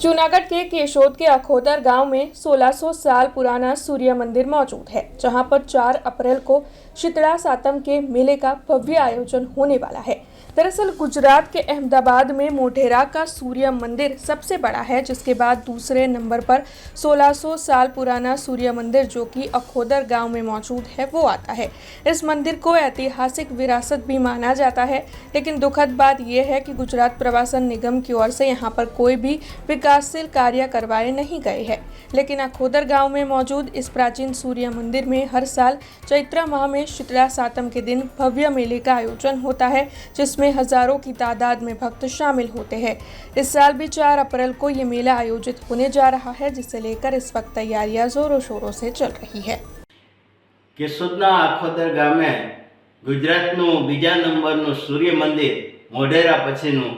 जूनागढ़ के केशोद के अखोदर गांव में 1600 साल पुराना सूर्य मंदिर मौजूद है, जहां पर 4 अप्रैल को शीतला सातम के मेले का भव्य आयोजन होने वाला है। दरअसल गुजरात के अहमदाबाद में मोढेरा का सूर्य मंदिर सबसे बड़ा है, जिसके बाद दूसरे नंबर पर 1600 साल पुराना सूर्य मंदिर जो कि अखोदर गांव में मौजूद है वो आता है। इस मंदिर को ऐतिहासिक विरासत भी माना जाता है, लेकिन दुखद बात यह है कि गुजरात प्रवासन निगम की ओर से यहाँ पर कोई भी विकासशील कार्य करवाए नहीं गए हैं। लेकिन अखोदर गांव में मौजूद इस प्राचीन सूर्य मंदिर में हर साल चैत्र माह में शीतला सातम के दिन भव्य मेले का आयोजन होता है, जिसमें हजारों की तादाद में भक्त शामिल होते हैं। इस साल भी 4 अप्रैल को ये मेला आयोजित होने जा रहा है, जिसे लेकर इस वक्त तैयारियां जोरों शोरों से चल रही है। केशोदना आखोदर गामे गुजरातનું બીજા નંબરનું સૂર્ય મંદિર મોઢેરા પછીનું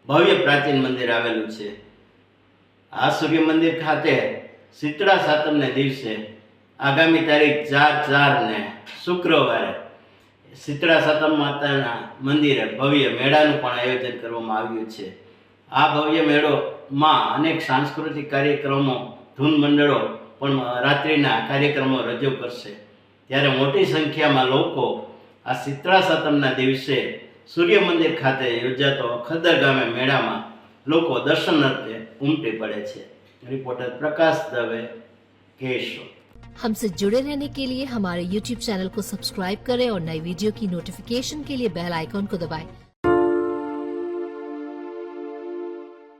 ભવ્ય પ્રાચીન મંદિર આવેલું છે। આ સૂર્ય મંદિર ખાતે શીતળા સાતમને દિવસે આગામી તારીખ 4/4 ને શુક્રવારે શીતળા સાતમ માતાના મંદિરે ભવ્ય મેળાનું પણ આયોજન કરવામાં આવ્યું છે। આ ભવ્ય મેળોમાં અનેક સાંસ્કૃતિક કાર્યક્રમો, ધૂન મંડળો પણ રાત્રિના કાર્યક્રમો રજૂ કરશે। ત્યારે મોટી સંખ્યામાં લોકો આ શીતળા સાતમના દિવસે સૂર્ય મંદિર ખાતે યોજાતો અખોદર ગામે મેળામાં લોકો દર્શનાર્થે ઉમટી પડે છે। રિપોર્ટર પ્રકાશ દવે, કેશોદ। हमसे जुड़े रहने के लिए हमारे YouTube चैनल को सब्सक्राइब करें और नई वीडियो की नोटिफिकेशन के लिए बेल आइकॉन को दबाएं।